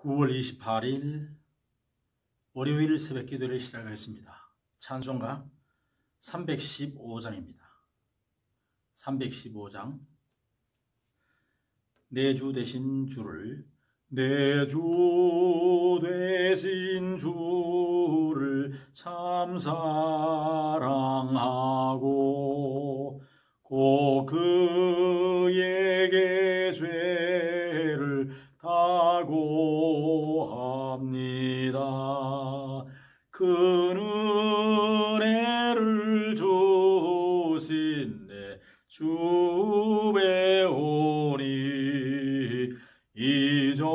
9월 28일 월요일 새벽 기도를 시작하겠습니다. 찬송가 315장입니다. 315장. 내 주 되신 주를, 내 주 되신 주를 참 사랑하고 곧 그에게 죄를 다고합니다. 큰 은혜를 주신 내 주 배우니 이전보다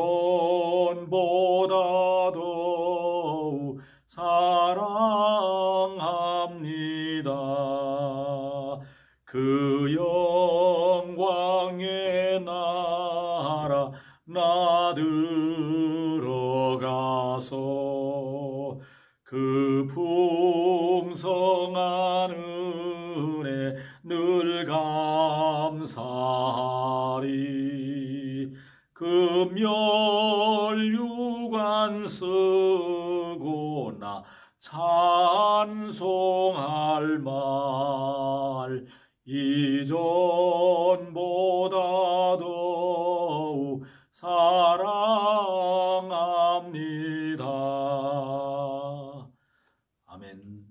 더욱 사랑합니다. 그 영광의 나라 나 들어가서 그 풍성한 은혜 늘 감사하리. 그 멸류관 쓰고 나 찬송할 말 이전보다 더욱 사랑합니다. 아멘.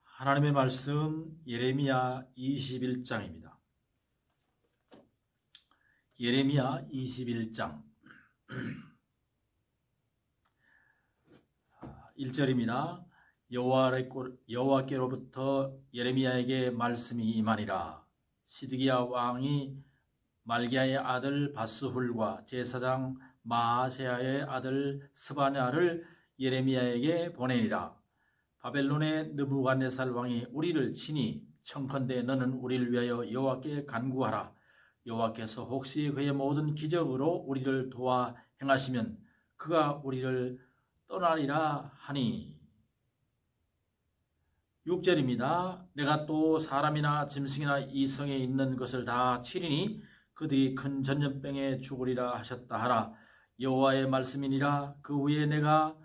하나님의 말씀 예레미야 21장입니다. 예레미야 21장 1절입니다. 여호와께로부터 예레미야에게 말씀이 임하니라. 시드기야 왕이 말기야의 아들 바스훌과 제사장 마아세야의 아들 스바냐를 예레미야에게 보내니라. 바벨론의 느부갓네살 왕이 우리를 치니 청컨대 너는 우리를 위하여 여호와께 간구하라. 여호와께서 혹시 그의 모든 기적으로 우리를 도와 행하시면 그가 우리를 떠나리라 하니. 6절입니다. 내가 또 사람이나 짐승이나 이 성에 있는 것을 다 치리니 그들이 큰 전염병에 죽으리라 하셨다 하라. 여호와의 말씀이니라. 그 후에 내가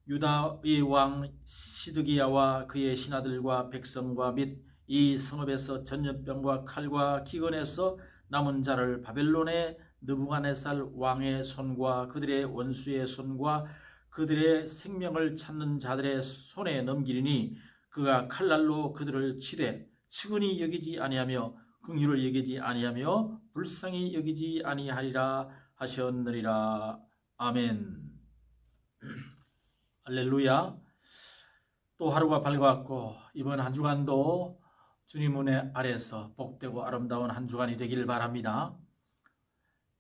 유다의 왕 시드기야와 그의 신하들과 백성과 및 이 성읍에서 전염병과 칼과 기근에서 남은 자를 바벨론의 느부갓네살 왕의 손과 그들의 원수의 손과 그들의 생명을 찾는 자들의 손에 넘기리니 그가 칼날로 그들을 치되 측은히 여기지 아니하며 긍휼을 여기지 아니하며 불쌍히 여기지 아니하리라 하셨느니라. 아멘. 할렐루야. 또 하루가 밝아왔고 이번 한 주간도 주님 은혜 아래서 복되고 아름다운 한 주간이 되기를 바랍니다.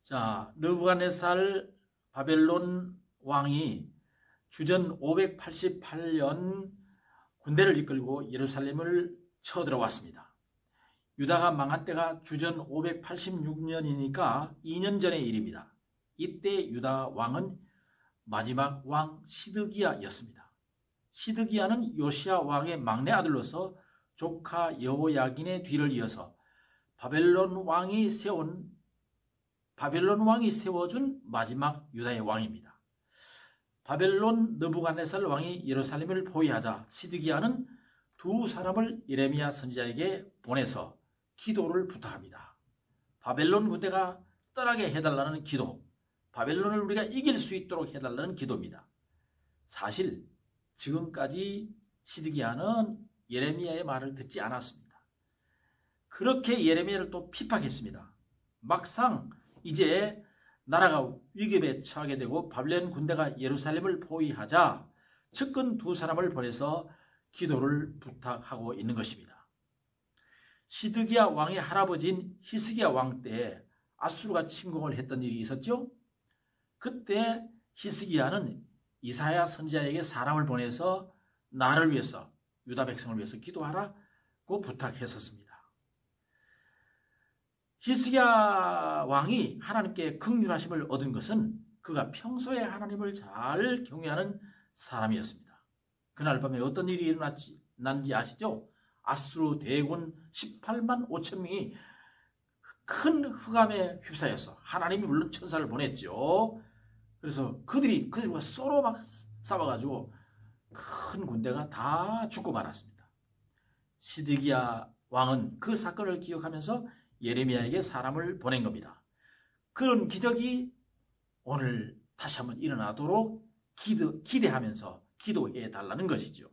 자, 느부갓네살 바벨론 왕이 주전 588년 군대를 이끌고 예루살렘을 쳐들어왔습니다. 유다가 망한 때가 주전 586년이니까 2년 전의 일입니다. 이때 유다 왕은 마지막 왕 시드기야였습니다. 시드기야는 요시야 왕의 막내 아들로서 조카 여호야긴의 뒤를 이어서 바벨론 왕이 세워준 마지막 유다의 왕입니다. 바벨론 느부갓네살 왕이 예루살렘을 포위하자 시드기야는 두 사람을 예레미야 선지자에게 보내서 기도를 부탁합니다. 바벨론 군대가 떠나게 해달라는 기도, 바벨론을 우리가 이길 수 있도록 해달라는 기도입니다. 사실 지금까지 시드기야는 예레미야의 말을 듣지 않았습니다. 그렇게 예레미야를 또 핍박했습니다. 막상 이제 나라가 위급에 처하게 되고 바벨론 군대가 예루살렘을 포위하자 측근 두 사람을 보내서 기도를 부탁하고 있는 것입니다. 시드기야 왕의 할아버지인 히스기야 왕 때 아수르가 침공을 했던 일이 있었죠. 그때 히스기야는 이사야 선지자에게 사람을 보내서 나를 위해서, 유다 백성을 위해서 기도하라고 부탁했었습니다. 히스기야 왕이 하나님께 긍휼하심을 얻은 것은 그가 평소에 하나님을 잘 경외하는 사람이었습니다. 그날 밤에 어떤 일이 일어났는지 아시죠? 아수르 대군 18만 5천 명이 큰 흑암에 휩싸여서 하나님이 물론 천사를 보냈죠. 그래서 그들과 서로 막 싸워가지고 큰 군대가 다 죽고 말았습니다. 시드기야 왕은 그 사건을 기억하면서 예레미야에게 사람을 보낸 겁니다. 그런 기적이 오늘 다시 한번 일어나도록 기대하면서 기도해 달라는 것이죠.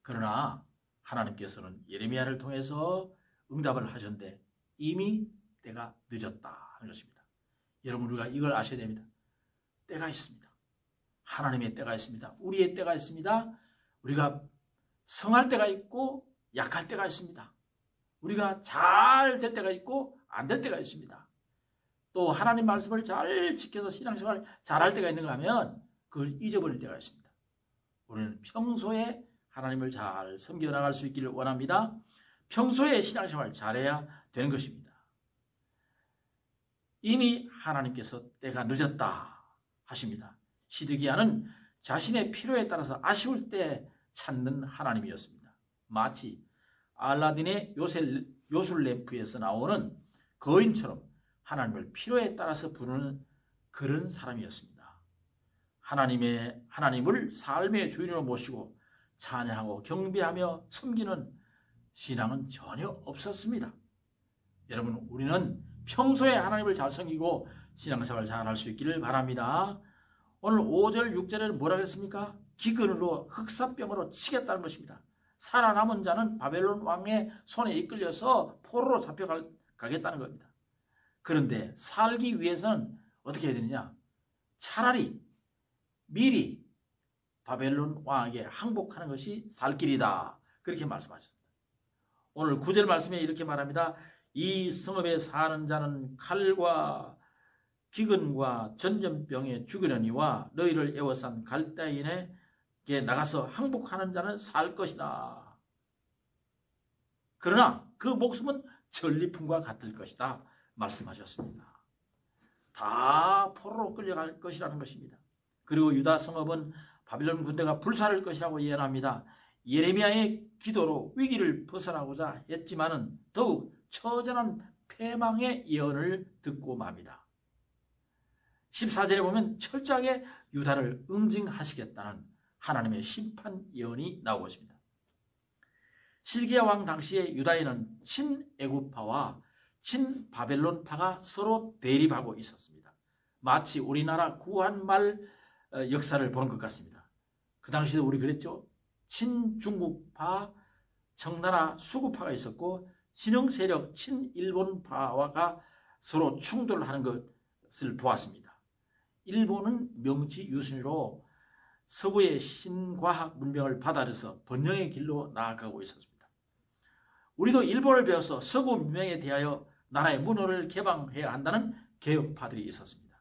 그러나 하나님께서는 예레미야를 통해서 응답을 하셨는데 이미 때가 늦었다 하는 것입니다. 여러분, 우리가 이걸 아셔야 됩니다. 때가 있습니다. 하나님의 때가 있습니다. 우리의 때가 있습니다. 우리가 성할 때가 있고 약할 때가 있습니다. 우리가 잘 될 때가 있고 안 될 때가 있습니다. 또 하나님 말씀을 잘 지켜서 신앙생활을 잘할 때가 있는가 하면 그걸 잊어버릴 때가 있습니다. 우리는 평소에 하나님을 잘 섬겨나갈 수 있기를 원합니다. 평소에 신앙생활을 잘해야 되는 것입니다. 이미 하나님께서 때가 늦었다 하십니다. 시드기야는 자신의 필요에 따라서 아쉬울 때 찾는 하나님이었습니다. 마치 알라딘의 요술램프에서 나오는 거인처럼 하나님을 필요에 따라서 부르는 그런 사람이었습니다. 하나님을 삶의 주인으로 모시고 찬양하고 경배하며 섬기는 신앙은 전혀 없었습니다. 여러분, 우리는 평소에 하나님을 잘 섬기고 신앙생활을 잘 할 수 있기를 바랍니다. 오늘 5절, 6절에는 뭐라 그랬습니까? 기근으로 흑사병으로 치겠다는 것입니다. 살아남은 자는 바벨론 왕의 손에 이끌려서 포로로 잡혀가겠다는 겁니다. 그런데 살기 위해서는 어떻게 해야 되느냐? 차라리 미리 바벨론 왕에게 항복하는 것이 살 길이다. 그렇게 말씀하셨습니다. 오늘 9절 말씀에 이렇게 말합니다. 이 성읍에 사는 자는 칼과 기근과 전염병에 죽으려니와 너희를 애워싼 갈대인에게 나가서 항복하는 자는 살 것이다. 그러나 그 목숨은 전리품과 같을 것이다 말씀하셨습니다. 다 포로로 끌려갈 것이라는 것입니다. 그리고 유다 성읍은 바빌론 군대가 불사를 것이라고 예언합니다. 예레미야의 기도로 위기를 벗어나고자 했지만은 더욱 처절한 패망의 예언을 듣고 맙니다. 14절에 보면 철저하게 유다를 응징하시겠다는 하나님의 심판 예언이 나오고 있습니다. 시드기야 왕 당시에 유다에는 친애굽파와 친바벨론파가 서로 대립하고 있었습니다. 마치 우리나라 구한말 역사를 보는 것 같습니다. 그 당시에도 우리 그랬죠. 친중국파, 청나라 수구파가 있었고 신흥세력 친일본파가 서로 충돌하는 것을 보았습니다. 일본은 명치유순위로 서구의 신과학 문명을 받아들여서 번영의 길로 나아가고 있었습니다. 우리도 일본을 배워서 서구 문명에 대하여 나라의 문호를 개방해야 한다는 개혁파들이 있었습니다.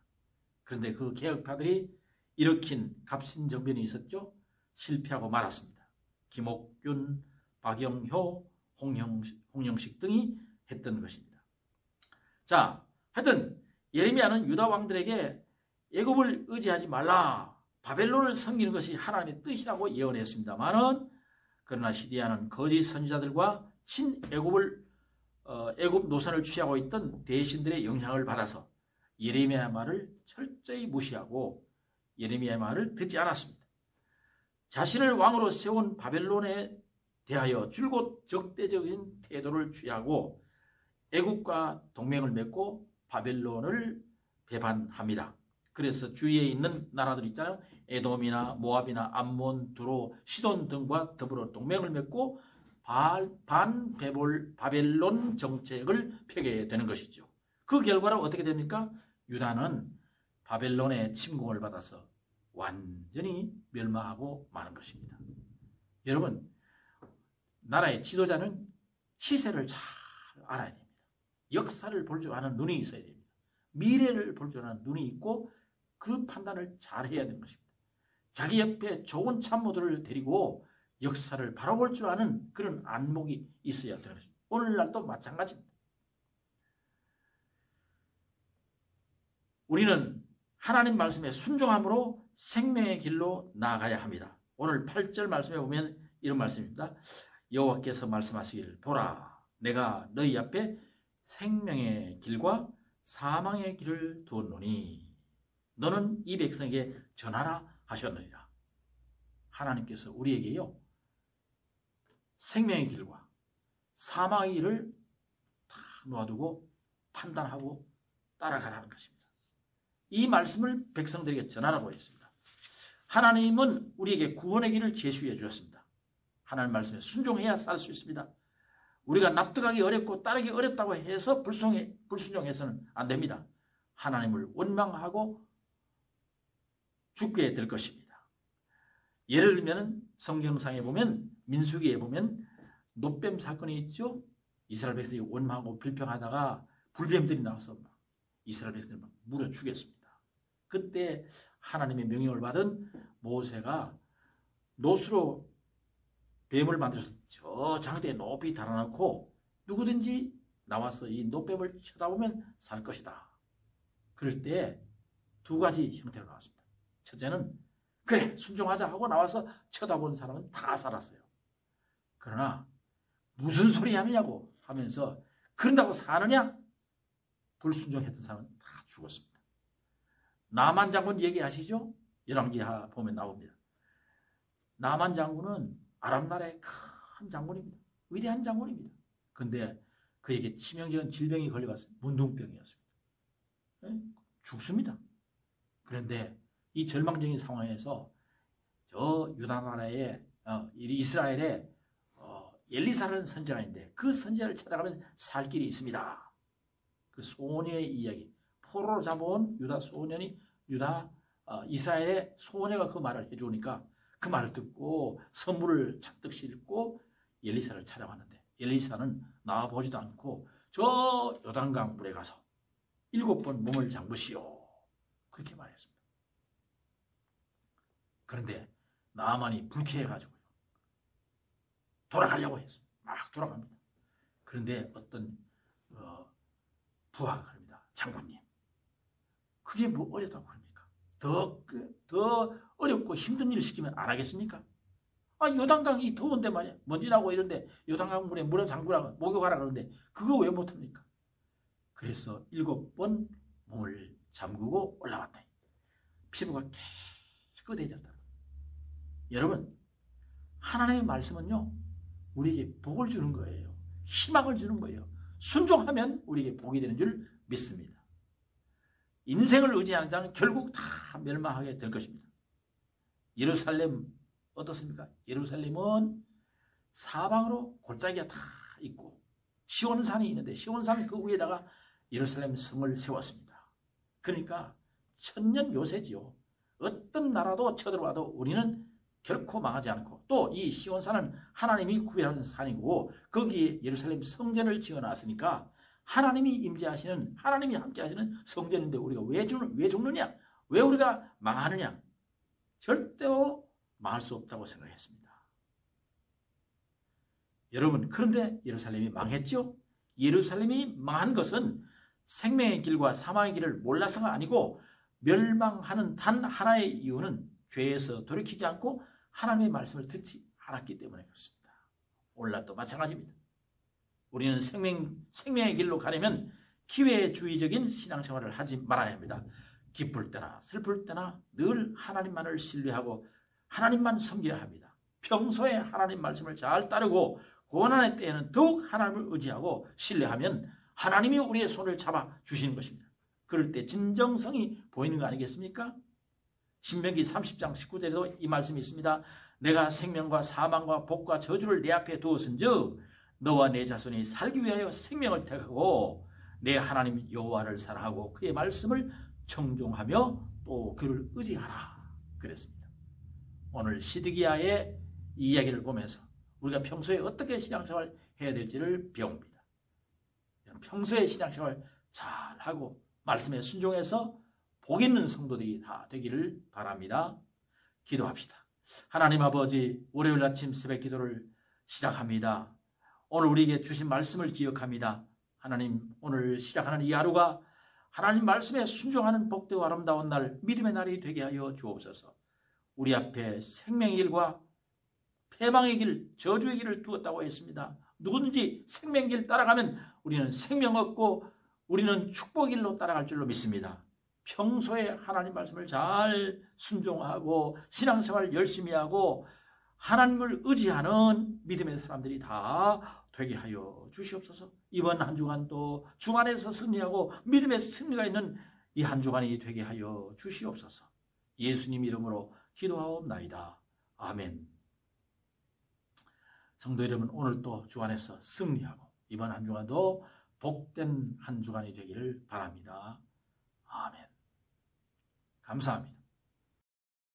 그런데 그 개혁파들이 일으킨 갑신정변이 있었죠. 실패하고 말았습니다. 김옥균, 박영효, 홍영식 등이 했던 것입니다. 자, 하여튼 예레미야는 유다 왕들에게 애굽을 의지하지 말라, 바벨론을 섬기는 것이 하나님의 뜻이라고 예언했습니다만은 그러나 시디야는 거짓 선지자들과 친애굽 노선을 취하고 있던 대신들의 영향을 받아서 예레미야의 말을 철저히 무시하고 예레미야의 말을 듣지 않았습니다. 자신을 왕으로 세운 바벨론에 대하여 줄곧 적대적인 태도를 취하고 애굽과 동맹을 맺고 바벨론을 배반합니다. 그래서 주위에 있는 나라들 있잖아요. 에돔이나 모압이나 암몬, 두로, 시돈 등과 더불어 동맹을 맺고 바벨론 정책을 펴게 되는 것이죠. 그 결과로 어떻게 됩니까? 유다는 바벨론의 침공을 받아서 완전히 멸망하고 마는 것입니다. 여러분, 나라의 지도자는 시세를 잘 알아야 됩니다. 역사를 볼 줄 아는 눈이 있어야 됩니다. 미래를 볼 줄 아는 눈이 있고 그 판단을 잘 해야 되는 것입니다. 자기 옆에 좋은 참모들을 데리고 역사를 바라볼 줄 아는 그런 안목이 있어야 되는 것입니다. 오늘날도 마찬가지입니다. 우리는 하나님 말씀에 순종함으로 생명의 길로 나아가야 합니다. 오늘 8절 말씀에 보면 이런 말씀입니다. 여호와께서 말씀하시기를 보라, 내가 너희 앞에 생명의 길과 사망의 길을 두었노니. 너는 이 백성에게 전하라 하셨느니라. 하나님께서 우리에게요, 생명의 길과 사망의 길을 다 놓아두고 판단하고 따라가라는 것입니다. 이 말씀을 백성들에게 전하라고 했습니다. 하나님은 우리에게 구원의 길을 제시해 주셨습니다. 하나님 말씀에 순종해야 살 수 있습니다. 우리가 납득하기 어렵고 따르기 어렵다고 해서 불순종해서는 안 됩니다. 하나님을 원망하고 죽게 될 것입니다. 예를 들면 성경상에 보면, 민수기에 보면 노뱀 사건이 있죠. 이스라엘 백성이 원망하고 불평하다가 불뱀들이 나와서 이스라엘 백성을 막 물어 죽였습니다. 그때 하나님의 명령을 받은 모세가 노수로 뱀을 만들어서 저 장대에 높이 달아놓고 누구든지 나와서 이 노뱀을 쳐다보면 살 것이다. 그럴 때 두 가지 형태로 나왔습니다. 첫째는 그래 순종하자 하고 나와서 쳐다본 사람은 다 살았어요. 그러나 무슨 소리 하느냐고 하면서 그런다고 사느냐? 불순종했던 사람은 다 죽었습니다. 나만 장군 얘기하시죠? 열왕기하 보면 나옵니다. 나만 장군은 아람 나라의 큰 장군입니다. 위대한 장군입니다. 그런데 그에게 치명적인 질병이 걸려왔어요. 문둥병이었습니다. 죽습니다. 그런데 이 절망적인 상황에서 저 유다 나라의 이스라엘의 엘리사라는 선지자가 있는데 그 선지자를 찾아가면 살 길이 있습니다. 그 소녀의 이야기, 포로로 잡아온 유다 소년이 이스라엘의 소녀가 그 말을 해주니까 그 말을 듣고 선물을 잔뜩 싣고 엘리사를 찾아왔는데 엘리사는 나와보지도 않고 저 요단강 물에 가서 7번 몸을 잠그시오 그렇게 말했습니다. 그런데 나만이 불쾌해가지고요 돌아가려고 했습니다. 막 돌아갑니다. 그런데 어떤 부하가 그럽니다. 장군님, 그게 뭐 어렵다고 그럽니까? 더 어렵고 힘든 일을 시키면 안 하겠습니까? 요단강 이 더운데 말이야. 먼지 나고 이런데 요단강 물에 물을 잠그라 목욕하라 그러는데 그거 왜 못합니까? 그래서 7번 몸을 잠그고 올라왔다. 피부가 깨끗해졌다. 여러분, 하나님의 말씀은요 우리에게 복을 주는 거예요. 희망을 주는 거예요. 순종하면 우리에게 복이 되는 줄 믿습니다. 인생을 의지하는 자는 결국 다 멸망하게 될 것입니다. 예루살렘 어떻습니까? 예루살렘은 사방으로 골짜기가 다 있고 시온산이 있는데 시온산 그 위에다가 예루살렘 성을 세웠습니다. 그러니까 천년 요새지요. 어떤 나라도 쳐들어와도 우리는 결코 망하지 않고 또 이 시온산은 하나님이 구별하는 산이고 거기에 예루살렘 성전을 지어놨으니까 하나님이 임재하시는 하나님이 함께하시는 성전인데 우리가 왜 죽느냐? 왜 우리가 망하느냐? 절대로 망할 수 없다고 생각했습니다. 여러분, 그런데 예루살렘이 망했죠? 예루살렘이 망한 것은 생명의 길과 사망의 길을 몰라서가 아니고 멸망하는 단 하나의 이유는 죄에서 돌이키지 않고 하나님의 말씀을 듣지 않았기 때문에 그렇습니다. 오늘날도 마찬가지입니다. 우리는 생명의 길로 가려면 기회주의적인 신앙생활을 하지 말아야 합니다. 기쁠 때나 슬플 때나 늘 하나님만을 신뢰하고 하나님만 섬겨야 합니다. 평소에 하나님 말씀을 잘 따르고 고난의 때에는 더욱 하나님을 의지하고 신뢰하면 하나님이 우리의 손을 잡아 주시는 것입니다. 그럴 때 진정성이 보이는 거 아니겠습니까? 신명기 30장 19절에도 이 말씀이 있습니다. 내가 생명과 사망과 복과 저주를 내 앞에 두었은즉 너와 내 자손이 살기 위하여 생명을 택하고 내 하나님 여호와를 사랑하고 그의 말씀을 청종하며 또 그를 의지하라 그랬습니다. 오늘 시드기야의 이야기를 보면서 우리가 평소에 어떻게 신앙생활 해야 될지를 배웁니다. 평소에 신앙생활 잘하고 말씀에 순종해서 복 있는 성도들이 다 되기를 바랍니다. 기도합시다. 하나님 아버지, 월요일 아침 새벽 기도를 시작합니다. 오늘 우리에게 주신 말씀을 기억합니다. 하나님, 오늘 시작하는 이 하루가 하나님 말씀에 순종하는 복되고 아름다운 날, 믿음의 날이 되게 하여 주옵소서. 우리 앞에 생명의 길과 패망의 길, 저주의 길을 두었다고 했습니다. 누구든지 생명의 길 따라가면 우리는 생명 얻고 우리는 축복의 길로 따라갈 줄로 믿습니다. 평소에 하나님 말씀을 잘 순종하고 신앙생활 열심히 하고 하나님을 의지하는 믿음의 사람들이 다 되게 하여 주시옵소서. 이번 한 주간도 주 안에서 승리하고 믿음의 승리가 있는 이 한 주간이 되게 하여 주시옵소서. 예수님 이름으로 기도하옵나이다. 아멘. 성도 여러분, 오늘 또 주 안에서 승리하고 이번 한 주간도 복된 한 주간이 되기를 바랍니다. 아멘. 감사합니다.